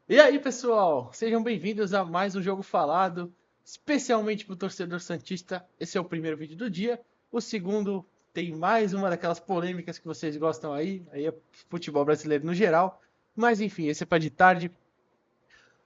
E aí, pessoal, sejam bem-vindos a mais um Jogo Falado, especialmente para o torcedor santista. Esse é o primeiro vídeo do dia. O segundo tem mais uma daquelas polêmicas que vocês gostam aí é futebol brasileiro no geral. Mas enfim, esse é para de tarde.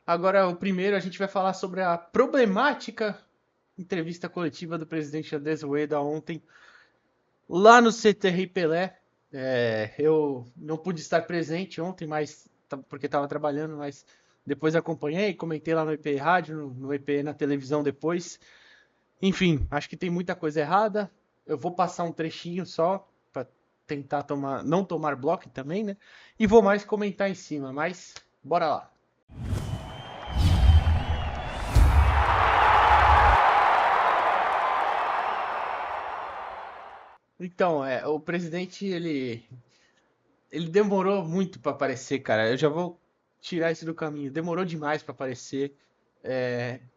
Agora, o primeiro, a gente vai falar sobre a problemática entrevista coletiva do presidente Andrés Rueda ontem, lá no CT Pelé. Eu não pude estar presente ontem, mas porque estava trabalhando, mas depois acompanhei, comentei lá no EP Rádio, no EP na televisão depois. Enfim, acho que tem muita coisa errada. Eu vou passar um trechinho só para tentar não tomar bloco também, né? E vou mais comentar em cima, mas bora lá. Então, o presidente ele demorou muito para aparecer, cara. Eu já vou tirar isso do caminho. Demorou demais para aparecer.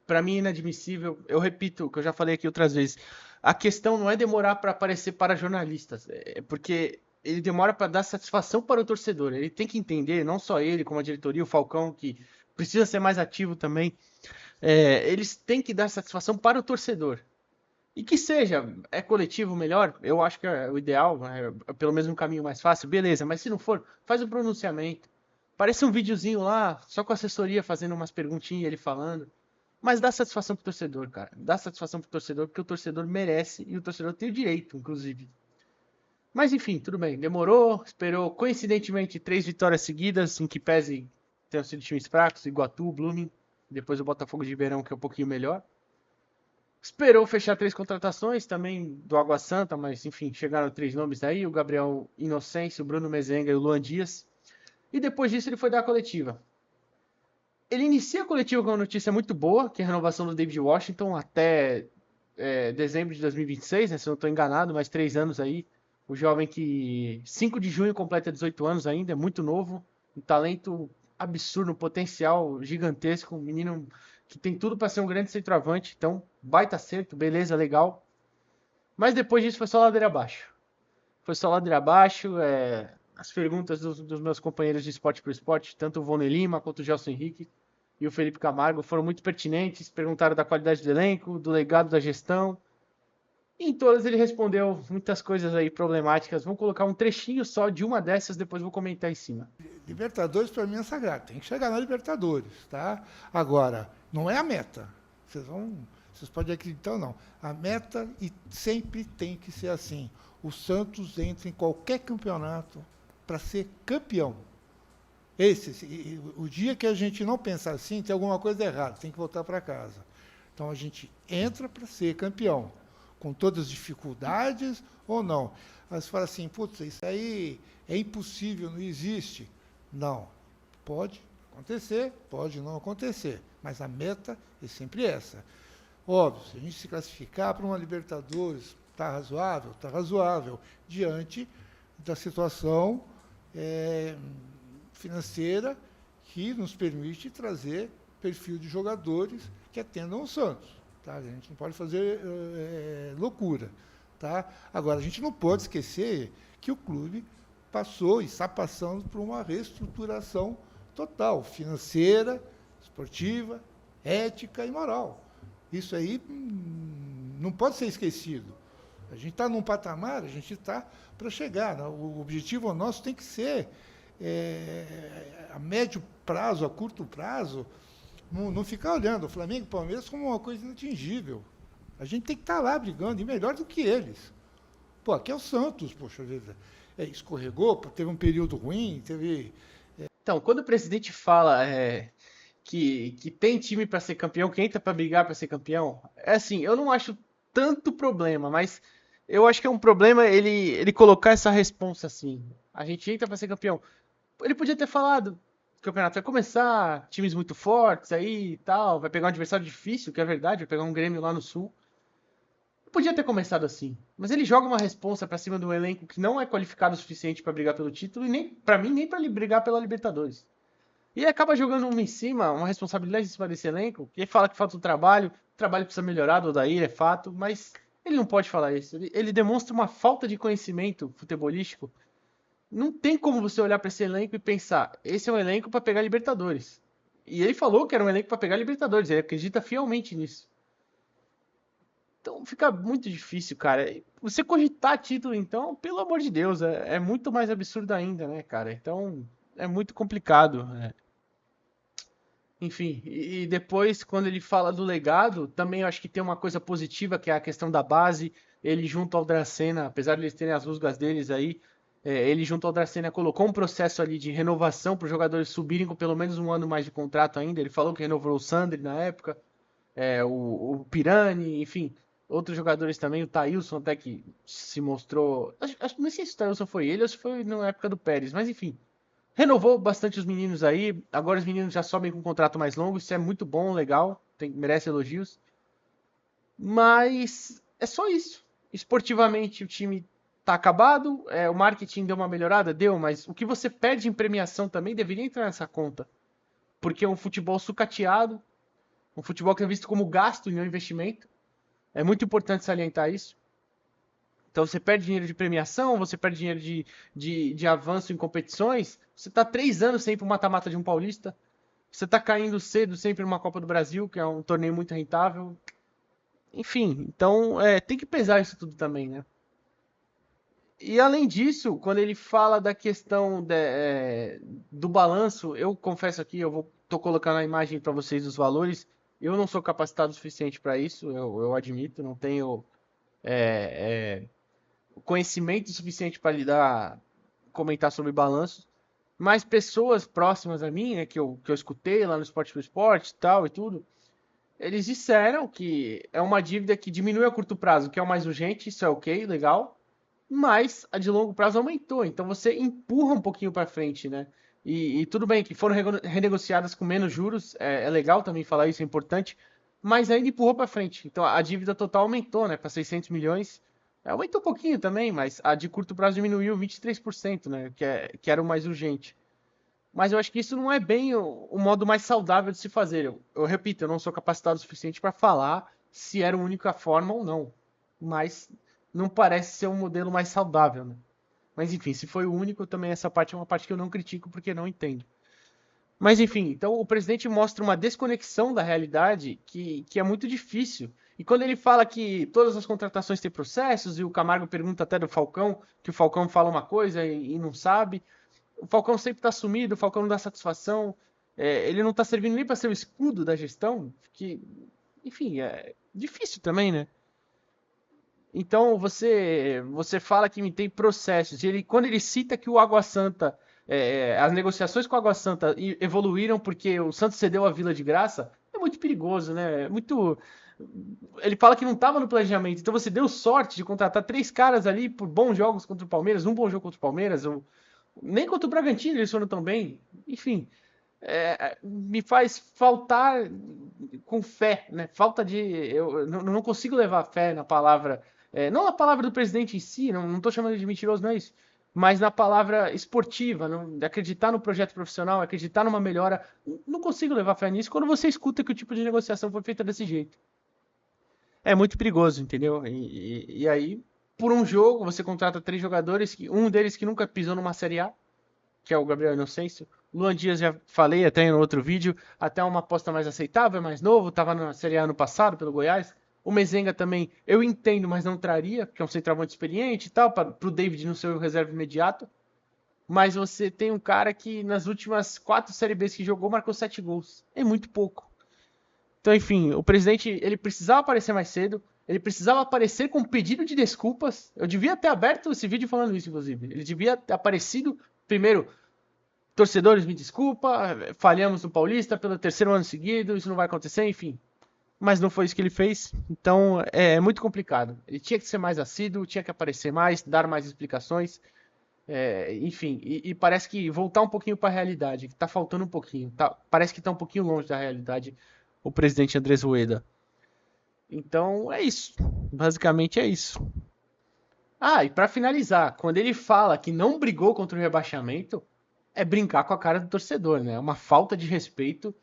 Para mim é inadmissível. Eu repito o que eu já falei aqui outras vezes. A questão não é demorar para aparecer para jornalistas, é porque ele demora para dar satisfação para o torcedor. Ele tem que entender, não só ele, como a diretoria, o Falcão, que precisa ser mais ativo também. Eles têm que dar satisfação para o torcedor. E que seja, é coletivo melhor, eu acho que é o ideal, pelo menos um caminho mais fácil, beleza, mas se não for, faz o pronunciamento. Parece um videozinho lá, só com a assessoria fazendo umas perguntinhas, ele falando. Mas dá satisfação pro torcedor, cara. Dá satisfação pro torcedor, porque o torcedor merece e o torcedor tem o direito, inclusive. Mas enfim, tudo bem. Demorou, esperou coincidentemente 3 vitórias seguidas, em que pese ter sido times fracos, Iguatu, Blooming, depois o Botafogo de Ribeirão, que é um pouquinho melhor. Esperou fechar 3 contratações também do Água Santa, mas enfim, chegaram 3 nomes aí: o Gabriel Inocêncio, o Bruno Mezenga e o Luan Dias. E depois disso ele foi dar a coletiva. Ele inicia a coletiva com uma notícia muito boa, que é a renovação do David Washington até dezembro de 2026, né, se eu não estou enganado, mais 3 anos aí. O jovem que 5 de junho completa 18 anos ainda, é muito novo, um talento absurdo, um potencial gigantesco, um menino que tem tudo para ser um grande centroavante, então baita acerto, beleza, legal. Mas depois disso foi só ladeira abaixo. Foi só ladeira abaixo, as perguntas dos meus companheiros de esporte por esporte, tanto o Vone Lima quanto o Gelson Henrique e o Felipe Camargo, foram muito pertinentes, perguntaram da qualidade do elenco, do legado da gestão. E em todas ele respondeu muitas coisas aí problemáticas. Vamos colocar um trechinho só de uma dessas, depois vou comentar em cima. Libertadores para mim é sagrado, tem que chegar na Libertadores, tá? Agora, não é a meta. Vocês podem acreditar ou não. A meta e sempre tem que ser assim. O Santos entra em qualquer campeonato para ser campeão. O dia que a gente não pensar assim, tem alguma coisa errada, tem que voltar para casa. Então a gente entra para ser campeão, com todas as dificuldades ou não. Aí você fala assim, putz, isso aí é impossível, não existe. Não. Pode acontecer, pode não acontecer, mas a meta é sempre essa. Óbvio, se a gente se classificar para uma Libertadores, está razoável? Está razoável, diante da situação é, financeira que nos permite trazer perfil de jogadores que atendam o Santos. Tá? A gente não pode fazer loucura. Tá? Agora, a gente não pode esquecer que o clube passou e está passando por uma reestruturação total, financeira, esportiva, ética e moral. Isso aí não pode ser esquecido. A gente está num patamar, a gente está para chegar. Né? O objetivo nosso tem que ser, a médio prazo, a curto prazo, não ficar olhando o Flamengo e o Palmeiras como uma coisa inatingível. A gente tem que estar lá brigando, e melhor do que eles. Pô, aqui é o Santos, poxa vida. Escorregou, teve um período ruim, teve. Então, quando o presidente fala que tem time para ser campeão, que entra para brigar para ser campeão, é assim, eu não acho tanto problema, mas eu acho que é um problema ele colocar essa responsa assim. A gente entra para ser campeão. Ele podia ter falado, o campeonato vai começar, times muito fortes aí e tal, vai pegar um adversário difícil, que é verdade, vai pegar um Grêmio lá no Sul. Podia ter começado assim, mas ele joga uma responsa para cima de um elenco que não é qualificado o suficiente para brigar pelo título e nem para mim nem para brigar pela Libertadores. E ele acaba jogando uma em cima, uma responsabilidade em cima desse elenco, que ele fala que falta um trabalho, o trabalho precisa melhorar do Odair, é fato, mas ele não pode falar isso. Ele demonstra uma falta de conhecimento futebolístico. Não tem como você olhar para esse elenco e pensar, esse é um elenco para pegar Libertadores. E ele falou que era um elenco para pegar Libertadores, ele acredita fielmente nisso. Então fica muito difícil, cara. Você cogitar título, então, pelo amor de Deus, é muito mais absurdo ainda, né, cara? Então é muito complicado. Enfim, e depois, quando ele fala do legado, também eu acho que tem uma coisa positiva, que é a questão da base. Ele, junto ao Dracena, apesar de eles terem as rusgas deles aí, ele, junto ao Dracena, colocou um processo ali de renovação para os jogadores subirem com pelo menos um ano mais de contrato ainda. Ele falou que renovou o Sandri na época, o Pirani, enfim, outros jogadores também, o Thailson até que se mostrou. Não sei se o Thailson foi ele ou se foi na época do Pérez, mas enfim. Renovou bastante os meninos aí. Agora os meninos já sobem com um contrato mais longo. Isso é muito bom, legal. Merece elogios. Mas é só isso. Esportivamente o time tá acabado. O marketing deu uma melhorada? Deu. Mas o que você perde em premiação também deveria entrar nessa conta. Porque é um futebol sucateado. Um futebol que é visto como gasto e não investimento. É muito importante salientar isso. Então você perde dinheiro de premiação, você perde dinheiro de avanço em competições. Você está 3 anos sem ir para o mata-mata de um paulista. Você está caindo cedo sempre numa Copa do Brasil, que é um torneio muito rentável. Enfim, então tem que pesar isso tudo também, né? E além disso, quando ele fala da questão do balanço, eu confesso aqui, tô colocando a imagem para vocês dos valores. Eu não sou capacitado o suficiente para isso, eu admito, não tenho conhecimento suficiente para lidar, comentar sobre balanços, mas pessoas próximas a mim, né, que eu escutei lá no Esporte pro Esporte e tal e tudo, eles disseram que é uma dívida que diminui a curto prazo, que é o mais urgente, isso é ok, legal, mas a de longo prazo aumentou, então você empurra um pouquinho para frente, né? E tudo bem que foram renegociadas com menos juros, é legal também falar isso, é importante, mas ainda empurrou para frente. Então a dívida total aumentou, né, para 600 milhões. Aumentou um pouquinho também, mas a de curto prazo diminuiu 23%, né, que era o mais urgente. Mas eu acho que isso não é bem o modo mais saudável de se fazer. Eu repito, eu não sou capacitado o suficiente para falar se era a única forma ou não. Mas não parece ser um modelo mais saudável, né? Mas enfim, se foi o único, também essa parte é uma parte que eu não critico porque não entendo. Mas enfim, então o presidente mostra uma desconexão da realidade que é muito difícil. E quando ele fala que todas as contratações têm processos, e o Camargo pergunta até do Falcão, que o Falcão fala uma coisa e não sabe, o Falcão sempre está sumido, o Falcão não dá satisfação, ele não está servindo nem para ser o escudo da gestão, que, enfim, é difícil também, né? Então você fala que tem processos, e quando ele cita que o Água Santa, as negociações com o Água Santa evoluíram porque o Santos cedeu a Vila de Graça, é muito perigoso, né? É muito. Ele fala que não estava no planejamento, então você deu sorte de contratar 3 caras ali por bons jogos contra o Palmeiras, um bom jogo contra o Palmeiras, nem contra o Bragantino eles foram tão bem. Enfim, me faz faltar com fé, né? Falta de. Eu não consigo levar fé na palavra. Não na palavra do presidente em si, não estou chamando ele de mentiroso, não é isso. Mas na palavra esportiva, de acreditar no projeto profissional, acreditar numa melhora. Não consigo levar fé nisso quando você escuta que o tipo de negociação foi feita desse jeito. É muito perigoso, entendeu? E aí, por um jogo, você contrata 3 jogadores, um deles que nunca pisou numa Série A, que é o Gabriel Inocêncio. Luan Dias, já falei até em outro vídeo, até uma aposta mais aceitável, é mais novo, estava na Série A ano passado pelo Goiás. O Mezenga também, eu entendo, mas não traria, porque é um centroavante experiente e tal, para o David não ser o reserva imediato. Mas você tem um cara que nas últimas 4 Série Bs que jogou marcou 7 gols. É muito pouco. Então, enfim, o presidente ele precisava aparecer mais cedo, ele precisava aparecer com um pedido de desculpas. Eu devia ter aberto esse vídeo falando isso, inclusive. Ele devia ter aparecido primeiro. Torcedores, me desculpa, falhamos no Paulista pelo 3º ano seguido, isso não vai acontecer, enfim. Mas não foi isso que ele fez, então é muito complicado. Ele tinha que ser mais assíduo, tinha que aparecer mais, dar mais explicações, enfim. E parece que voltar um pouquinho para a realidade, que tá faltando um pouquinho. Parece que tá um pouquinho longe da realidade o presidente Andrés Rueda. Então é isso, basicamente é isso. Ah, e para finalizar, quando ele fala que não brigou contra o rebaixamento, é brincar com a cara do torcedor, né? É uma falta de respeito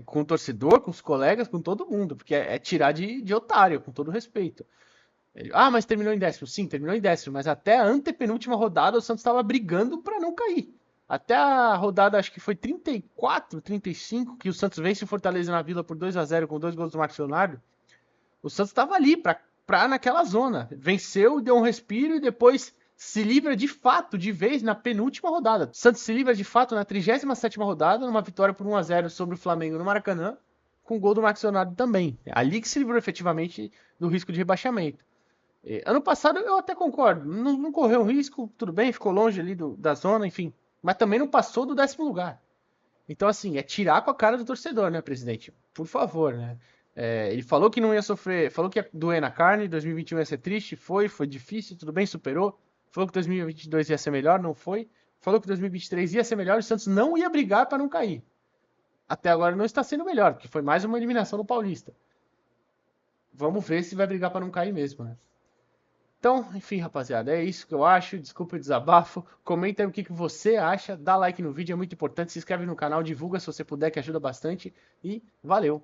com o torcedor, com os colegas, com todo mundo, porque é tirar de otário, com todo respeito. Mas terminou em 10º. Sim, terminou em 10º, mas até a antepenúltima rodada o Santos estava brigando para não cair. Até a rodada, acho que foi 34, 35, que o Santos vence o Fortaleza na Vila por 2-0 com 2 gols do Marcos Leonardo. O Santos estava ali pra naquela zona. Venceu, deu um respiro e depois se livra de fato, de vez, na penúltima rodada. O Santos se livra de fato na 37ª rodada, numa vitória por 1-0 sobre o Flamengo no Maracanã, com o gol do Marcos Leonardo também. É ali que se livrou efetivamente do risco de rebaixamento. Ano passado eu até concordo, não correu risco, tudo bem, ficou longe ali da zona, enfim. Mas também não passou do 10º lugar. Então, assim, é tirar com a cara do torcedor, né, presidente? Por favor, né? Ele falou que não ia sofrer, falou que ia doer na carne, 2021 ia ser triste, foi difícil, tudo bem, superou. Falou que 2022 ia ser melhor, não foi. Falou que 2023 ia ser melhor e o Santos não ia brigar para não cair. Até agora não está sendo melhor, porque foi mais uma eliminação no Paulista. Vamos ver se vai brigar para não cair mesmo, né? Então, enfim, rapaziada, é isso que eu acho. Desculpa o desabafo. Comenta aí o que você acha. Dá like no vídeo, é muito importante. Se inscreve no canal, divulga se você puder, que ajuda bastante. E valeu!